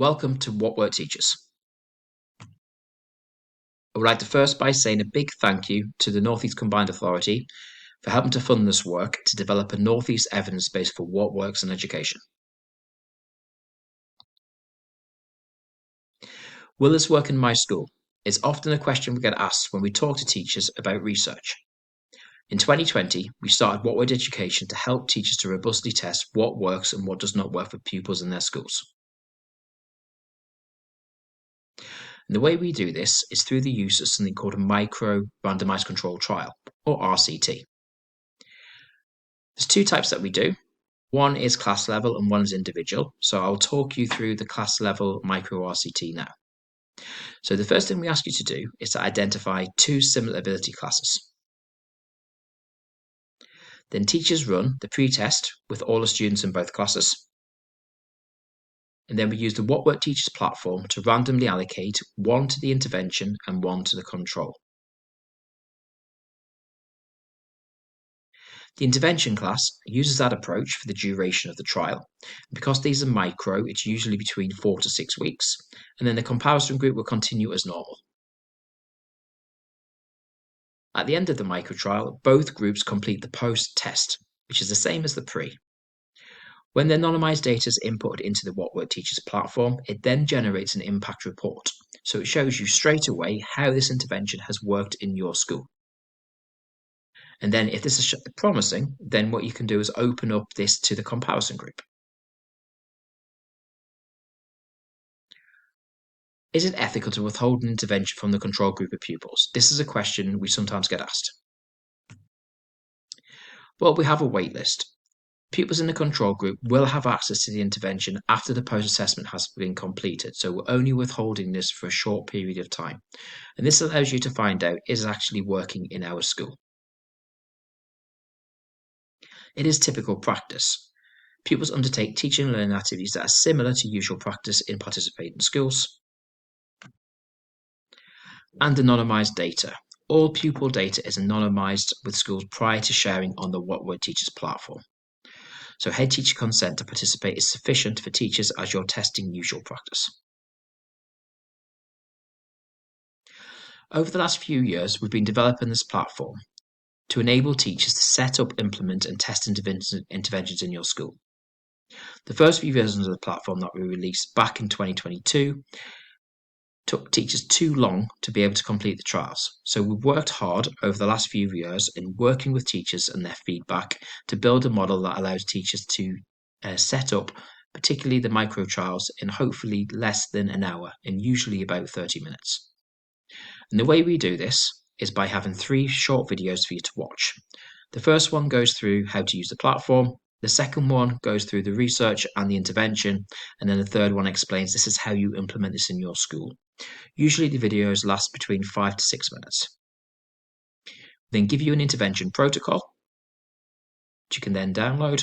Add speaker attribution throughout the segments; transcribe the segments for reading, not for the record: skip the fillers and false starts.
Speaker 1: Welcome to What Work Teaches. I would like to first by saying a big thank you to the North East Combined Authority for helping to fund this work to develop a North East evidence base for what works in education. Will this work in my school? It's often a question we get asked when we talk to teachers about research. In 2020, we started What Worked Education to help teachers to robustly test what works and what does not work for pupils in their schools. And the way we do this is through the use of something called a micro randomized control trial, or RCT. There's two types that we do. One is class level and one is individual. So I'll talk you through the class level micro RCT now. So the first thing we ask you to do is to identify two similar ability classes. Then teachers run the pre-test with all the students in both classes. And then we use the What Work Teaches platform to randomly allocate one to the intervention and one to the control. The intervention class uses that approach for the duration of the trial. Because these are micro, it's usually between 4 to 6 weeks, and then the comparison group will continue as normal. At the end of the micro trial, both groups complete the post-test, which is the same as the pre. When the anonymized data is inputted into the What Work Teaches platform, it then generates an impact report. So it shows you straight away how this intervention has worked in your school. And then if this is promising, then what you can do is open up this to the comparison group. Is it ethical to withhold an intervention from the control group of pupils? This is a question we sometimes get asked. Well, we have a wait list. Pupils in the control group will have access to the intervention after the post-assessment has been completed, so we're only withholding this for a short period of time. And this allows you to find out, is it actually working in our school? It is typical practice. Pupils undertake teaching and learning activities that are similar to usual practice in participating schools. And anonymized data. All pupil data is anonymized with schools prior to sharing on the What Work Teaches platform. So head teacher consent to participate is sufficient for teachers as you're testing usual practice. Over the last few years, we've been developing this platform to enable teachers to set up, implement, and test interventions in your school. The first few versions of the platform that we released back in 2022 took teachers too long to be able to complete the trials. So we've worked hard over the last few years in working with teachers and their feedback to build a model that allows teachers to set up particularly the micro trials in hopefully less than an hour and usually about 30 minutes. And the way we do this is by having 3 short videos for you to watch. The first one goes through how to use the platform. The second one goes through the research and the intervention. And then the third one explains this is how you implement this in your school. Usually the videos last between 5 to 6 minutes. Then give you an intervention protocol, which you can then download.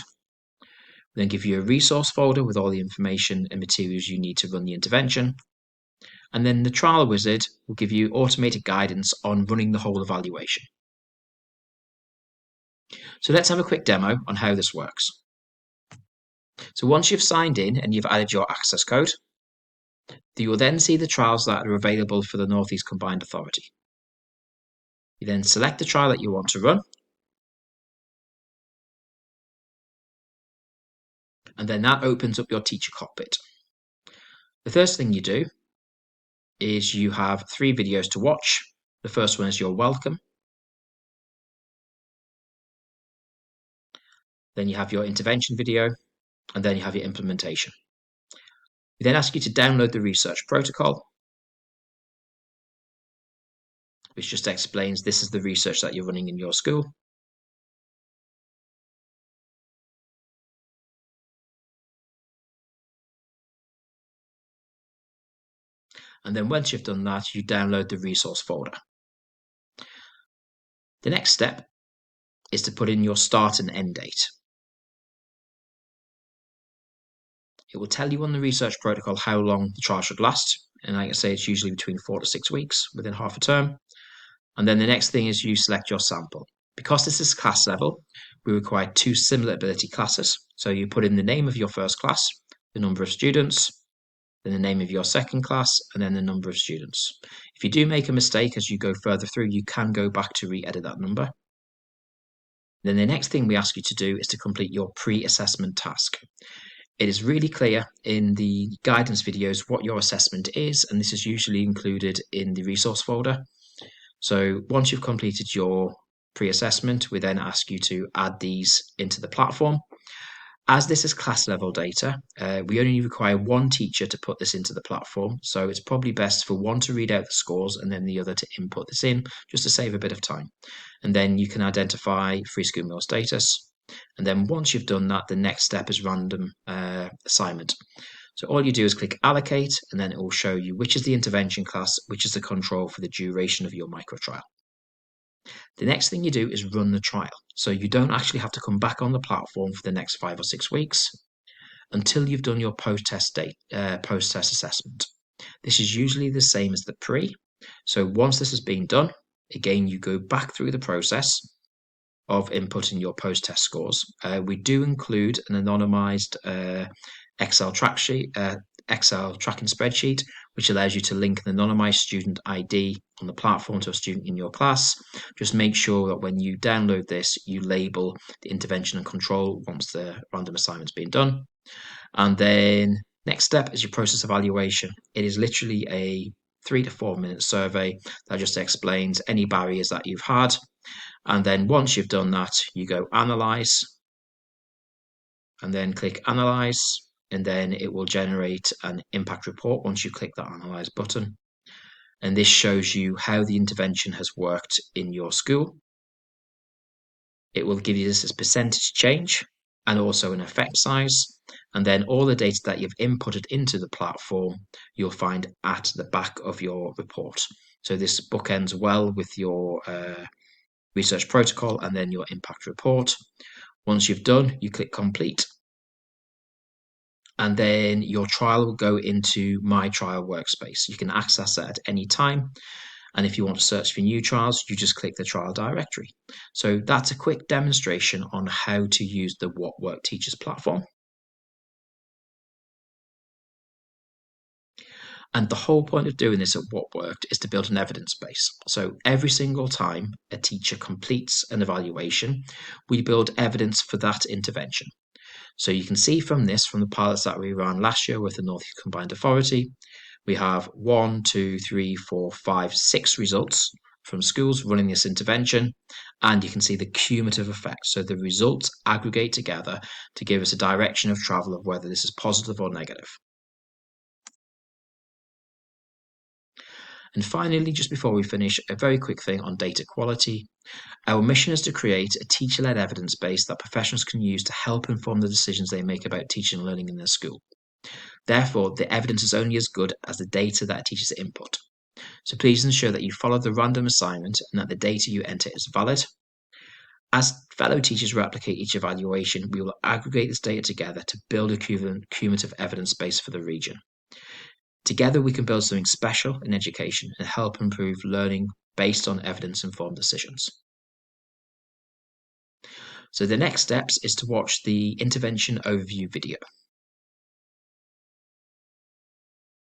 Speaker 1: Then give you a resource folder with all the information and materials you need to run the intervention. And then the trial wizard will give you automated guidance on running the whole evaluation. So let's have a quick demo on how this works. So once you've signed in and you've added your access code, you will then see the trials that are available for the North East Combined Authority. You then select the trial that you want to run. And then that opens up your teacher cockpit. The first thing you do is you have 3 videos to watch. The first one is your welcome. Then you have your intervention video, and then you have your implementation. We then ask you to download the research protocol, which just explains this is the research that you're running in your school. And then once you've done that, you download the resource folder. The next step is to put in your start and end date. It will tell you on the research protocol how long the trial should last. And like I say, it's usually between 4 to 6 weeks, within half a term. And then the next thing is you select your sample. Because this is class level, we require 2 similar ability classes. So you put in the name of your first class, the number of students, then the name of your second class, and then the number of students. If you do make a mistake as you go further through, you can go back to re-edit that number. Then the next thing we ask you to do is to complete your pre-assessment task. It is really clear in the guidance videos what your assessment is, and this is usually included in the resource folder. So once you've completed your pre-assessment, we then ask you to add these into the platform. As this is class level data, we only require one teacher to put this into the platform. So it's probably best for one to read out the scores and then the other to input this in, just to save a bit of time. And then you can identify free school meal status. And then once you've done that, the next step is random assignment. So all you do is click allocate, and then it will show you which is the intervention class, which is the control for the duration of your micro trial. The next thing you do is run the trial. So you don't actually have to come back on the platform for the next 5 or 6 weeks until you've done your post-test assessment. This is usually the same as the pre. So once this has been done, again, you go back through the process of inputting your post-test scores. We do include an anonymized Excel tracking spreadsheet, which allows you to link an anonymized student ID on the platform to a student in your class. Just make sure that when you download this, you label the intervention and control once the random assignment's been done. And then next step is your process evaluation. It is literally a 3 to 4 minute survey that just explains any barriers that you've had. And then once you've done that, you go analyze and then click analyze, and then it will generate an impact report once you click that analyze button. And this shows you how the intervention has worked in your school. It will give you this as percentage change and also an effect size. And then all the data that you've inputted into the platform, you'll find at the back of your report. So this bookends well with your research protocol and then your impact report. Once you've done, you click complete. And then your trial will go into My Trial workspace. You can access that at any time. And if you want to search for new trials, you just click the trial directory. So that's a quick demonstration on how to use the What Worked Teachers platform. And the whole point of doing this at What Worked is to build an evidence base. So every single time a teacher completes an evaluation, we build evidence for that intervention. So you can see from this, from the pilots that we ran last year with the North East Combined Authority, we have 1, 2, 3, 4, 5, 6 results from schools running this intervention, and you can see the cumulative effect. So the results aggregate together to give us a direction of travel of whether this is positive or negative. And finally, just before we finish, a very quick thing on data quality. Our mission is to create a teacher-led evidence base that professionals can use to help inform the decisions they make about teaching and learning in their school. Therefore, the evidence is only as good as the data that teachers input. So please ensure that you follow the random assignment and that the data you enter is valid. As fellow teachers replicate each evaluation, we will aggregate this data together to build a cumulative evidence base for the region. Together, we can build something special in education and help improve learning based on evidence-informed decisions. So the next steps is to watch the intervention overview video.